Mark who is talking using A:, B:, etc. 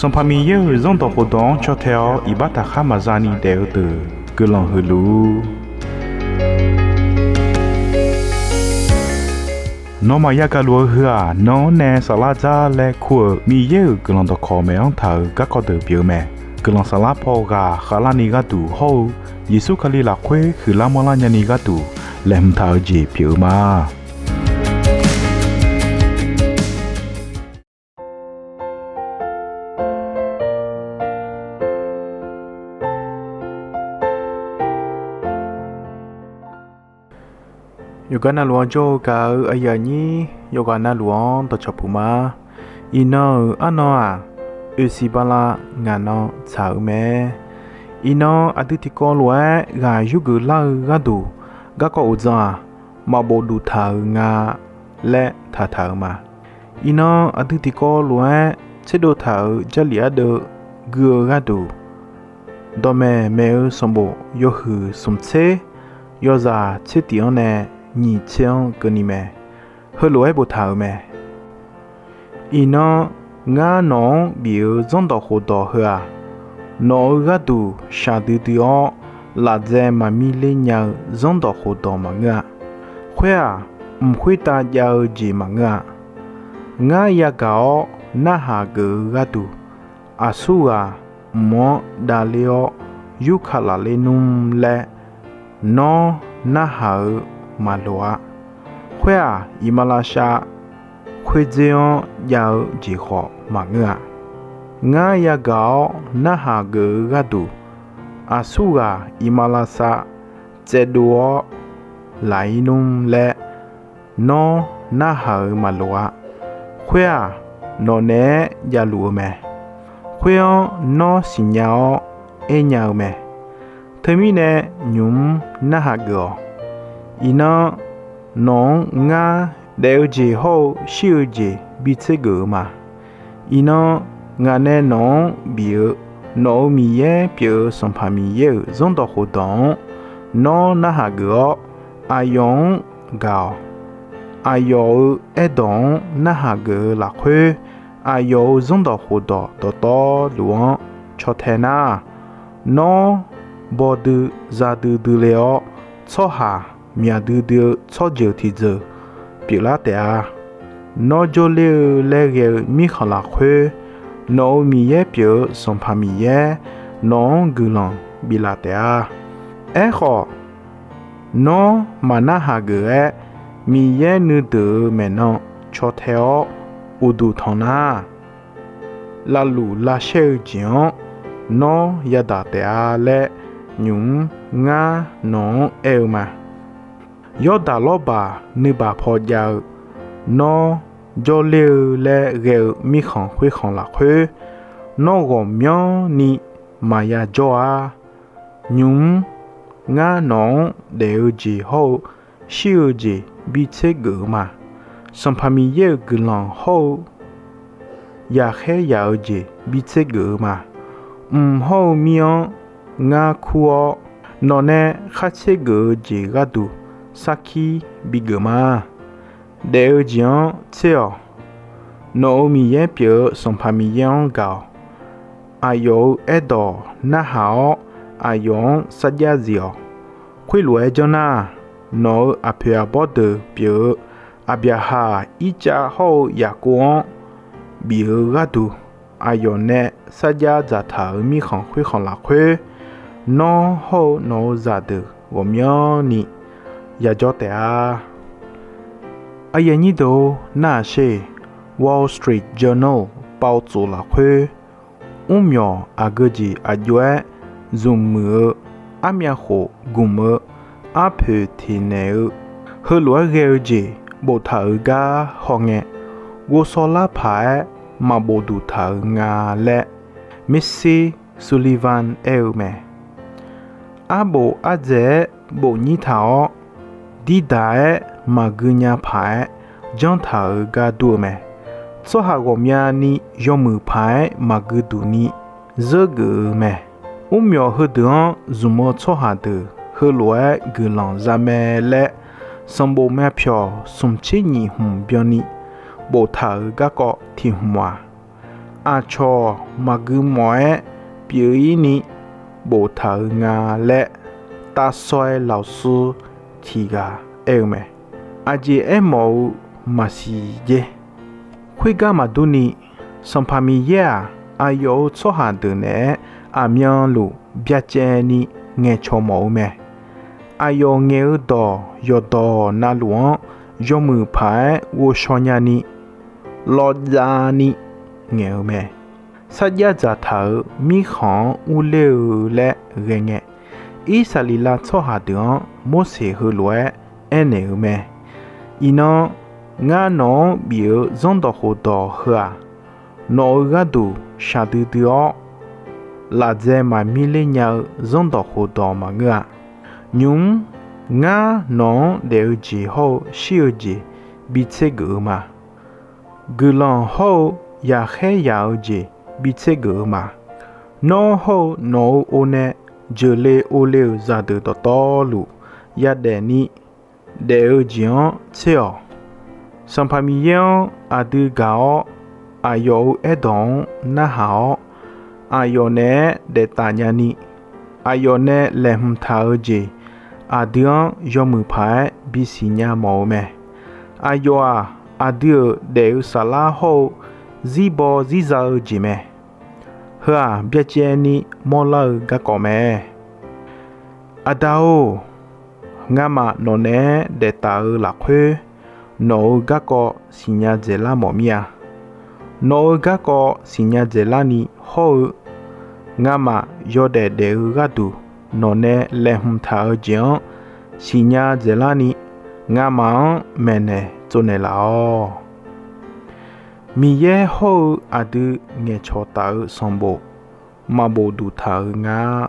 A: Son parmi eux, ils ont dans Rodon, Chotel, Ibata Hamazani Deote, que l'on relou. Non, ma yagalou hua, non, ne, salaza, le cour, mi yeux, que l'on doit commer en tau, gako de biome, que l'on salapoga, halani gatu, ho, Yesu kali la kwe, hulamola nyani gatu, lem tau ji piuma. Yogana luang jo ka ayani yogana luang to chapuma ino anoa usibala ngano chaume ino aditiko lue ga yugu la gadu ga ko uza mabodu thau nga le tha thau ma ino aditiko lue chedo thau jalia de gu gadu dome me sombo yohu sumche yoza chetione nhị chiang cơ ni mẹ hơi lối bộ thảo mẹ ino ngã nó biểu dân đỏ hồ đỏ hả nó gà đủ xa đi đó là dè mà mi lên nhau dân đỏ hồ đỏ mà ngã khoe khuê ta giao gì mà ngã ya gạo na hà gỡ gà đủ su mỏ đà leo yu khá là lên nung lẹ nó na hà mà loa khoe imalasha khoe jeon yao ji ho mà nga ya gao na ha ge gadu asuga imalasa cheduo lai num le no na ha mà loa khoe no ne ya lu me khoe no sinyao e nyao me themi ne nhum na ha go ina non nga đều chỉ hậu siêu chỉ bị chế gỡ mà ina nga ne non biểu nó mi ye biểu son pa mi ye zong đỏ hồ đong nó na ha gỡ ayong gạo ayo e dong na ha gỡ là khuê ayo zong đỏ hồ đỏ to luang cho thế na nó bỏ du ra du leo cho ha mía đưa cho nhiều thì giờ biểu là thế à nó cho liều lệ mi khá là khuê nó mi ye biểu son pa mi ye nó gửi lòng bị là thế à khó nó mà na hà gửi mi ye nữ tử mẹ nó cho theo u du thằng na là lù là sêu chiang nó ya đã thế à lệ nhung nga nó eo mà yo da lo ba ni ba pho giao no jo liu le gel mi khong khuê khong la khuê no go myo ni ma ya jo a nhung nga no đều ji ho siêu ji bi che gu ma som pa mi ye gu long ho ya khe ya ji bi che gu ma ho myo nga khuo no ne kha che gu ji ga du Saki bigama đều jiang cheo no mi ye biểu son pa mi yang gao ayo edo na hao ayong sadya zio khui lue jona no apia bod biểu abia ha icha ho ya kwon biểu gadu ayo ne sadya za tha mi khong khui khong la khui no ho no za de wo myo ni ya cho te a ayani do na she Wall Street Journal bao zu la khuê myo agaji ajue zum mơ amya ho gum a phe thi ne hơ lúa gel ji bộ thở ga ho nghe wo so la phai ma bộ du thở nga lệ Missy Sullivan el me a bộ a je bộ ni thao đi đại mà gửi phải trong thở ga đua mẹ số hạ gồm nhà ni do mưa phải mà gửi đủ ni giờ gửi mẹ miêu hơi đường dùng một số hạ từ hơi lúa gửi lòng ra mẹ lẽ xong bộ mẹ phiền xung chế nhị hùng biên ni bộ thở ga cọ thì hòa a cho mà cứ mỏi biểu ý ni bộ thở ngà lệ ta soi lão sư thì gà em mẹ a chị em mẫu mà xì dê khuy gà mà đu ni xong phá mi ya a yếu cho hà tử nè a miang lù bia chê ni nghe cho mẫu mẹ a yếu nghe ở đỏ yếu đỏ na luong yếu mù phái vô cho nhà ni lo ra ni nghe ở mẹ sát ya giả thở mi khỏng u lêu lẹ ghê nghe ý xà lì la cho hà tử mô xế hư lùa em ở mẹ ý nó ngã nó biểu dòng đỏ hồ đỏ hờ nó gà đủ xa tư tư ọ là dè mà mi lê nhau dòng đỏ hồ đỏ mà ngã nhưng ngã nó đều chỉ hô siêu chỉ bị chế gỡ mà gỡ lòng hô ya khé ya chỉ bị chế gỡ mà nó hô nó ô nè giờ lê ô lêu ra từ đó to lụ ya đè ni đều chỉ ó chế ọ xong phá mi yéo à tư gạo à yếu ế đồng na hảo à yếu nè để tà nhà ni à yếu nè lệ hùm thảo gì à đứa yếu mù phái bị xì nhà mẫu mẹ à yếu à đứa để xà la hô dì bò dì dạo gì mẹ hơ à biết chê ni mô lơ gà cỏ mẹ à đào ngà mà nó nè để tà lạc khuê nó gà có xì nhà dễ la mỏ mía nó gà có xì nhà dễ la ni hô ngà mà yếu để gà đủ nó nè lệ hùm thảo giếng xì nhà dễ la ni ngà mà mẹ nè cho nè lão mi ye hô à đư nghe cho tao xong bộ mà bộ đủ thảo ngà